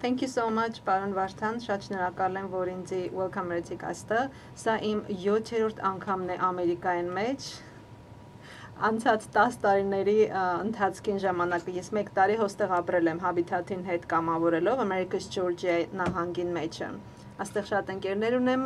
Thank you so much, Պարոն Վարդան, շատ շնորհակալ եմ, որ ինձ welcome եք այստեղ։ Սա իմ 7-րդ անգամն է Ամերիկայում մեջ։ Անցած 10 տարիների ընթացքին ժամանակը ես 1 տարի հոստեղ ապրել եմ Habitat-ին հետ կամավորելով America's Georgia նահանգին մեջը։ Աստեղ շատ ընկերներ ունեմ,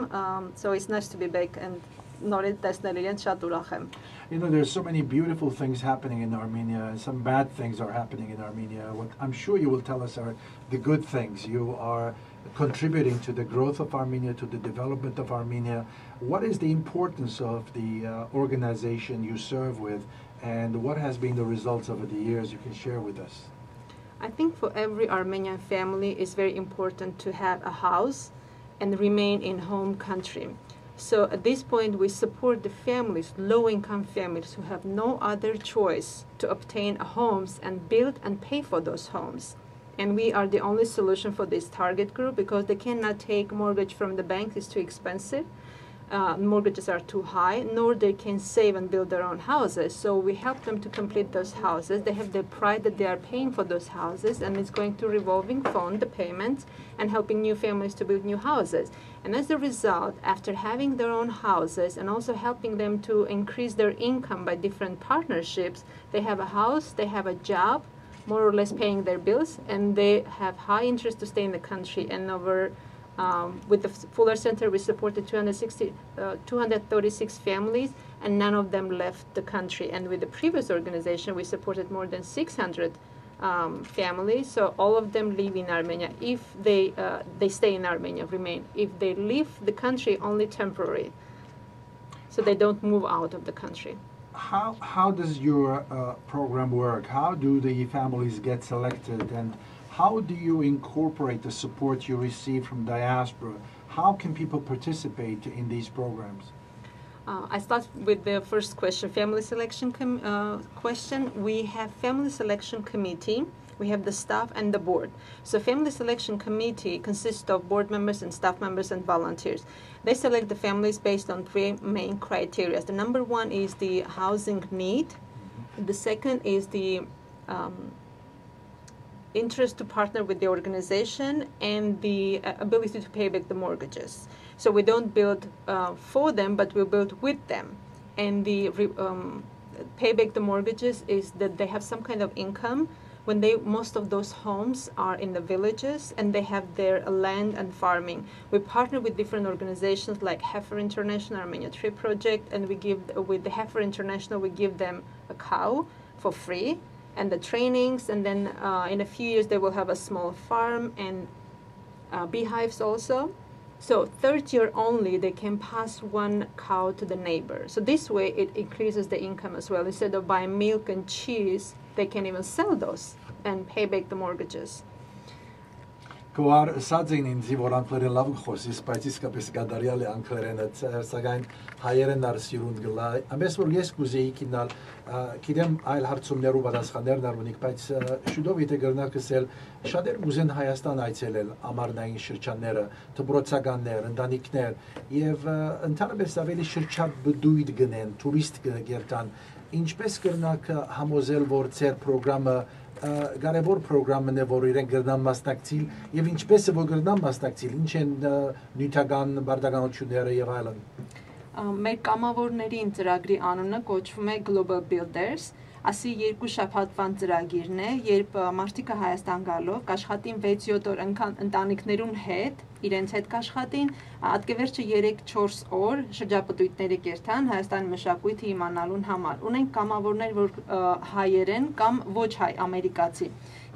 so it's nice to be back and նորից տեսնել իրենց շատ ուրախ եմ։ You know, there's so many beautiful things happening in Armenia, and some bad things are happening in Armenia. What I'm sure you will tell us are the good things. You are contributing to the growth of Armenia, to the development of Armenia. What is the importance of the organization you serve with, and what has been the results over the years you can share with us? I think for every Armenian family, it's very important to have a house and remain in home country. So at this point, we support the families, low-income families who have no other choice to obtain homes and build and pay for those homes. And we are the only solution for this target group because they cannot take mortgage from the bank, it's too expensive. Mortgages are too high, nor they can save and build their own houses. So we help them to complete those houses. They have the pride that they are paying for those houses, and it's going to revolving fund the payments and helping new families to build new houses. And as a result, after having their own houses and also helping them to increase their income by different partnerships, they have a house, they have a job, more or less paying their bills, and they have high interest to stay in the country. And over with the Fuller Center, we supported 236 families, and none of them left the country. And with the previous organization, we supported more than 600 families. So all of them live in Armenia. If they stay in Armenia, remain. If they leave the country, only temporary. So they don't move out of the country. How does your program work? How do the families get selected, and how do you incorporate the support you receive from diaspora? How can people participate in these programs? I start with the first question, family selection question. We have family selection committee. We have the staff and the board. So family selection committee consists of board members and staff members and volunteers. They select the families based on 3 main criteria. The number 1 is the housing need. The second is the interest to partner with the organization and the ability to pay back the mortgages. So we don't build for them, but we build with them. And the pay back the mortgages is that they have some kind of income when most of those homes are in the villages and they have their land and farming. We partner with different organizations like Heifer International, Armenia Tree Project, and we give, with the Heifer International, we give them a cow for free and the trainings, and then in a few years they will have a small farm and beehives also. So third year only they can pass 1 cow to the neighbor. So this way it increases the income as well. Instead of buying milk and cheese, they can even sell those and pay back the mortgages. Կոար սածին ինձի որ անգլերեն լավ խոսիս, բայց իսկապես գադարյալ է անգլերենը, սակայն հայերեն արսիրուն գլա։ Ամես որ ես կուզեի կինալ, գիտեմ այլ հարցումներու պատասխաններն արունիկ, բայց շուտով եթե գրնար կսել, շատեր ուզեն Հայաստան այցելել ամառնային շրջանները, դպրոցականներ, ընտանիքներ, եւ ընդհանրապես ավելի շրջաբդույթ գնեն, տուրիստ գերտան, ինչպես կրնակ համոզել, որ ձեր պրոգրամը կարևոր պրոգրամն է, որ իրենք գրնան մասնակցիլ, եւ ինչպես է որ գրնան մասնակցիլ, ինչ են նյութական բարդականությունները եւ այլն։ Մեր կամավորների ծրագրի անունը կոչվում է Global Builders, ասի 2 շաբաթվան ծրագիրն է, երբ մարդիկը Հայաստան գալով կաշխատին 6-7 օր ընտանիքներուն հետ, իրենց հետ կաշխատին, ատկևերջը 3-4 օր շրջապտույտների կերտան Հայաստանի մշակույթը իմանալուն համար։ Ունենք կամավորներ, որ հայեր են կամ ոչ հայ ամերիկացի։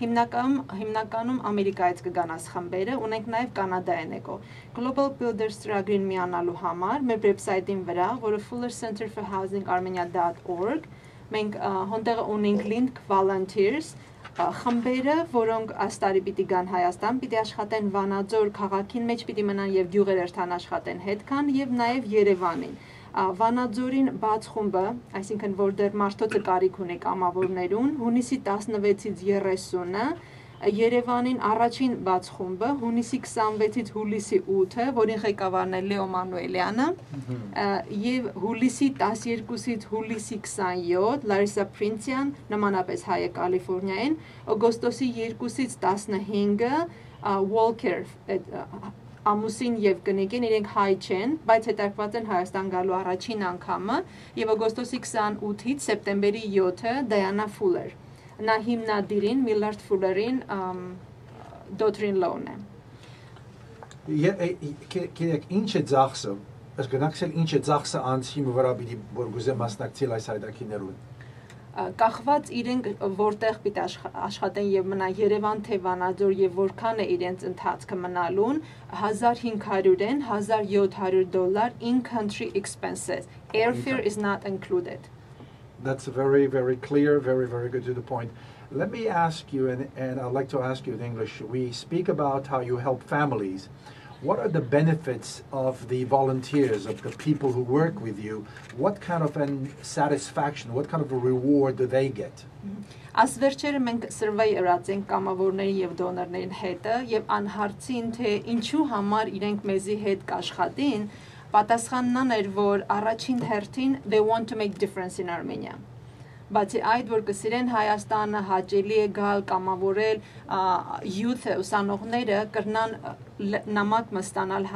Հիմնականում Ամերիկայից կգանաս խմբերը, ունենք նաև Կանադայեն եկող։ Global Builders ծրագրին միանալու համար մեր վեբսայթին վրա, որը fullercenterforhousingarmenia.org, մենք հոնդեղ ունենք link volunteers, խմբերը, որոնք աստարի պիտի գան Հայաստան, պիտի աշխատեն Վանաձոր քաղաքին մեջ, պիտի մնան եւ գյուղեր երթան աշխատեն հետքան եւ նաեւ Երևանին։ Վանաձորին բաց խումբը, այսինքն որ դեռ մարդոց կարիք ունի կամավորներուն, հունիսի 16-ից 30-ը, Երևանին առաջին բաց խումբը, հունիսի 26-ից հուլիսի 8-ը, որին ղեկավարն է Լեո Մանուելյանը, եւ հուլիսի 12-ից հուլիսի 27 Լարիսա Պրինցյան, նմանապես հայ է Կալիֆոռնիայում, օգոստոսի 2-ից 15-ը Walker ամուսին եւ կնիկին իրենք հայ չեն, բայց հետարկված են Հայաստան գալու առաջին անգամը եւ օգոստոսի 28-ից սեպտեմբերի 7-ը Դայանա Ֆուլեր նա հիմնադիրին Միլարդ Ֆուլերին daughter-in-law-ն է Գիտեք ինչ է ծախսը Ըստ գնացել ինչ է ծախսը անցի վրա պիտի որ գուզե մասնակցել այս հայտակիներուն կախված իրենք որտեղ պիտի աշխատեն եւ մնա Երևան թե Վանաձոր եւ որքան է իրենց ընթացքը մնալուն 1500-ն $1,700 in country expenses airfare is not included That's very very clear very good to the point Let me ask you and I'd like to ask you in English we speak about how you help families What are the benefits of the volunteers, of the people who work with you? What kind of satisfaction, what kind of a reward do they get? Այս վերջերը մենք survey ըրացենք կամավորների եւ դոնորների հետը եւ անհարցին թե ինչու համար իրենք մեզի հետ կաշխատին, պատասխանն էր որ առաջին հերթին they want to make difference in Armenia. Բացի այդ որ կսիրեն Հայաստանը հաճելի է գալ կամավորել youth-ը ուսանողները կրնան նամակ մստանալ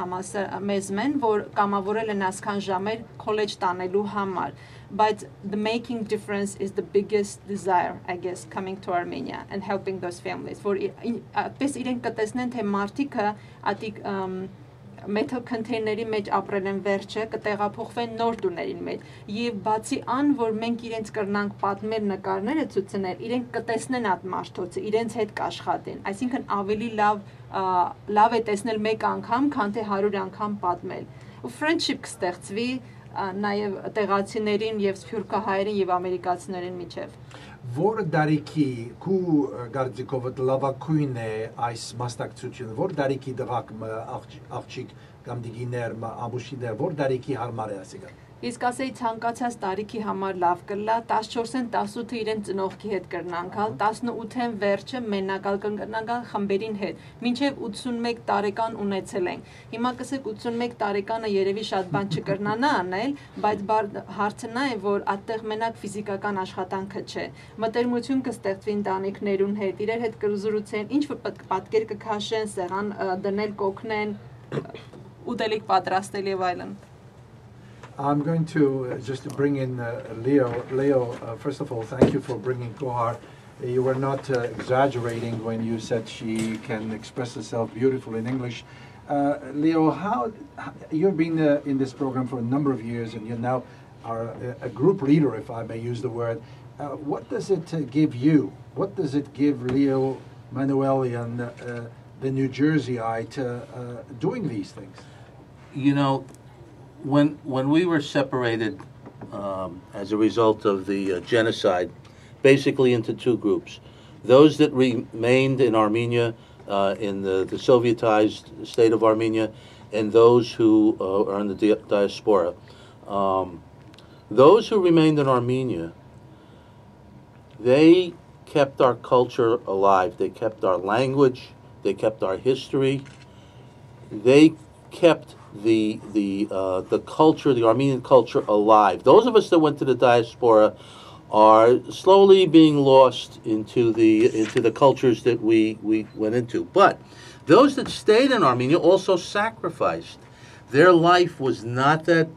մեզ մեն որ կամավորել են ասքան ժամեր college տանելու համար but the making difference is the biggest desire I guess coming to Armenia and helping those families for պես իրենք կտեսնեն թե մարդիկը ատիկ metal container-ի մեջ ապրել են վերջը կտեղափոխվեն նոր տուներին մեջ եւ բացի ան որ մենք իրենց կրնանք պատմել նկարները ցուցնել իրենք կտեսնեն այդ մարդոցը իրենց հետ կաշխատեն այսինքն ավելի լավ է տեսնել մեկ անգամ քան թե 100 անգամ պատմել ու friendship կստեղծվի նաեւ տեղացիներին եւ սփյուռքահայերին եւ ամերիկացիներին միջեւ Որ դարիքի քու գարձիկով լավակույն է այս մասնակցությունը որ դարիքի դղակ աղջիկ կամ դիգիներ ամուշիներ որ դարիքի հարմար է ասիկա Իսկ ասեի ցանկացած տարիքի համար լավ կլա 14-ին 18-ը իրեն ծնողքի հետ կրնանքալ 18-ին վերջը մենակալ կրնանքալ խմբերին հետ մինչև 81 տարեկան ունեցել ենք հիմա կսեք 81 տարեկանը երևի շատ բան չկրնանա անել բայց հարցը նա է որ այդտեղ մենակ ֆիզիկական աշխատանքը չէ մտերմություն կստեղծվի ընտանիքներուն հետ իրար հետ կզրուցեն ինչ որ պատկեր կքաշեն սեղան դնել կօգնեն ուտելիք պատրաստել եւ այլն I'm going to just to bring in Leo. Leo, first of all, thank you for bringing Kohar. You were not exaggerating when you said she can express herself beautifully in English. Leo, how you've been in this program for a number of years, and you now are a group leader, if I may use the word. What does it give you? What does it give Leo Manuelian, the New Jerseyite, doing these things? You know, when we were separated as a result of the genocide, basically into two groups, those that remained in Armenia, in the Sovietized state of Armenia, and those who are in the diaspora. Those who remained in Armenia, they kept our culture alive. They kept our language. They kept our history. They kept the culture, the Armenian culture, alive. Those of us that went to the diaspora are slowly being lost into the cultures that we went into. But those that stayed in Armenia also sacrificed. Their life was not that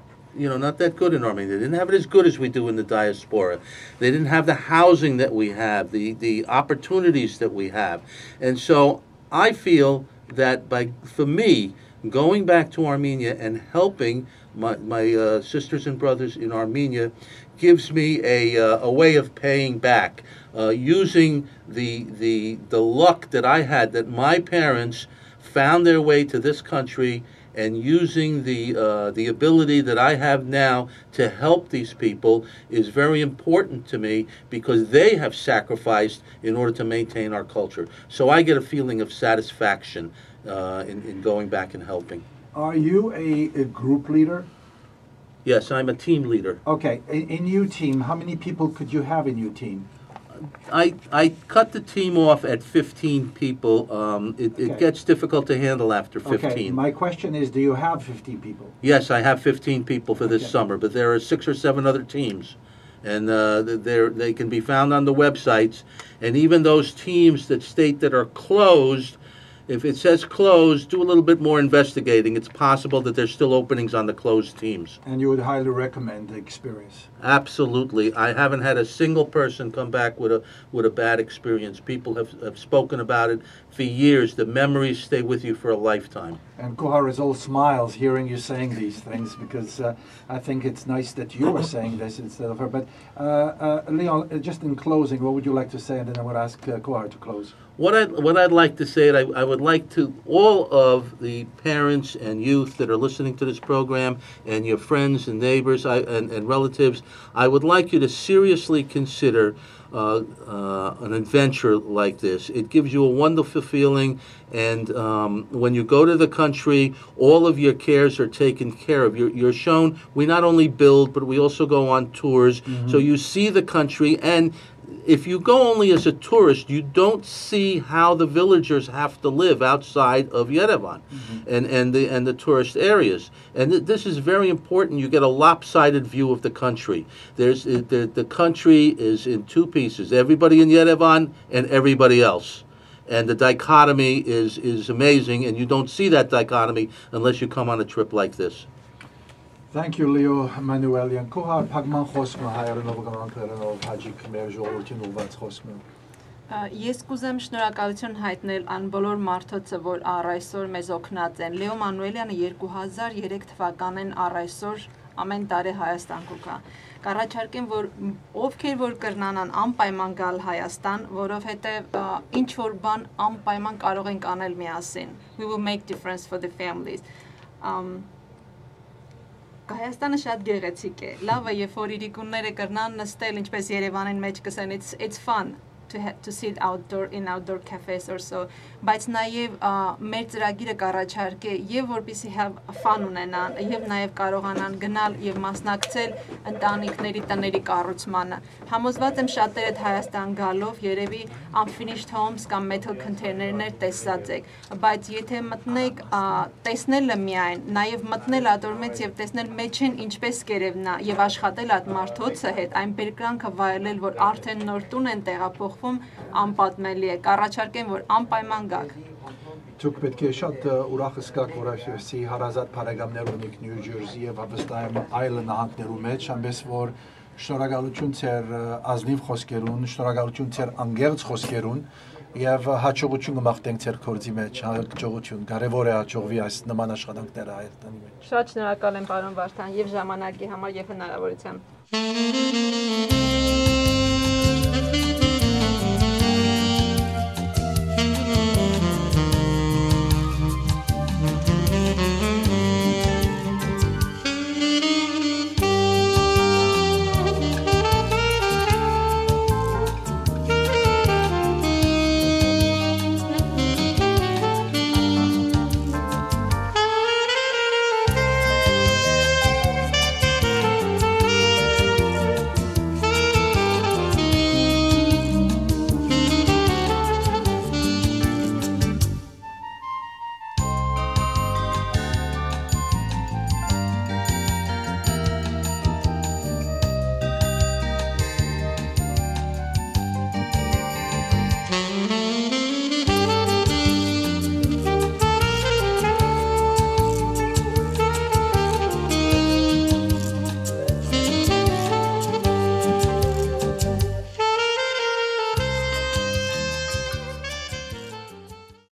good in Armenia. They didn't have it as good as we do in the diaspora. They didn't have the housing that we have, the opportunities that we have. And so I feel that for me, going back to Armenia and helping my sisters and brothers in Armenia gives me a way of paying back, using the luck that I had, that my parents found their way to this country, and using the ability that I have now to help these people is very important to me, because they have sacrificed in order to maintain our culture. So I get a feeling of satisfaction in going back and helping. Are you a group leader? Yes, I'm a team leader. Okay, in your team, how many people could you have in your team? I cut the team off at 15 people. It gets difficult to handle after 15. Okay, my question is, do you have 15 people? Yes, I have 15 people for this summer, but there are 6 or 7 other teams. And they can be found on the websites. And even those teams that state that are closed, If it says closed, do a little bit more investigating. It's possible that there's still openings on the closed teams. And you would highly recommend the experience? Absolutely. I haven't had a single person come back with a bad experience. People have spoken about it for years. The memories stay with you for a lifetime. And Kohar is all smiles hearing you saying these things, because I think it's nice that you are saying this instead of her. But Leon, just in closing, what would you like to say? And then I would ask Kohar to close. What I'd like to say, I would like to all of the parents and youth that are listening to this program, and your friends and neighbors and relatives, I would like you to seriously consider an adventure like this. It gives you a wonderful feeling, and when you go to the country, all of your cares are taken care of. You're shown, we not only build, but we also go on tours, so you see the country. And if you go only as a tourist, you don't see how the villagers have to live outside of Yerevan and the tourist areas. And this is very important. You get a lopsided view of the country. The country is in two pieces: everybody in Yerevan and everybody else. And the dichotomy is amazing, and you don't see that dichotomy unless you come on a trip like this. Thank you, Leo Manuelian. Kohar Pagman Khosma հայերենով գանքերենով հաջիկ մեր ժողովրդին ուղված խոսքը։ Ես կուզեմ շնորհակալություն հայտնել այն բոլոր մարդոց, որ առ այսօր մեզ օգնած են։ Լեո Մանուելյանը 2003 թվականին առ այսօր ամեն տարի Հայաստան կուքա։ Կառաջարկեմ, որ ովքեր որ կրնանան անպայման գալ Հայաստան, որովհետև ինչ որ բան անպայման կարող ենք անել միասին. We will make difference for the families. Հայաստանը շատ գեղեցիկ է։ Լավ է, երբ որ իրիկունները կրնան նստել, ինչպես Երևանին մեջ կսեն, it's fun to sit outdoor cafes or so, բայց նաև մեր ծրագիրը կառաջարկե եւ որպեսզի have fun ունենան եւ նաև կարողանան գնալ եւ մասնակցել ընտանիքների տների կառուցմանը։ Համոզված եմ շատերդ Հայաստան գալով երևի unfinished homes կամ metal container-ներ տեսած եք, բայց եթե մտնեք տեսնելը միայն, նաև մտնել ատորմից եւ տեսնել մեջին ինչպես կերևնա եւ աշխատել այդ մարդոցը հետ, այն բերկրանքը վայելել, որ արդեն նոր տուն են տեղափոխվում, անպատմելի է։ Կառաջարկեմ, որ անպայման գաք։ Դուք պետք է շատ ուրախ զգաք, որ այսպեսի հարազատ բարեկամներ ունիք Նյու Ջերսի եւ վստահ եմ այլ նահանգներում մեջ, այնպես որ շնորհակալություն ձեր ազնիվ խոսքերուն, շնորհակալություն ձեր անգերց խոսքերուն եւ հաջողություն կմաղթենք ձեր գործի մեջ, հաջողություն, կարեւոր է հաջողվի այս նման աշխատանքները Հայաստանի մեջ։ Շատ շնորհակալ եմ, պարոն Վարդան, եւ ժամանակի համար եւ հնարավորության։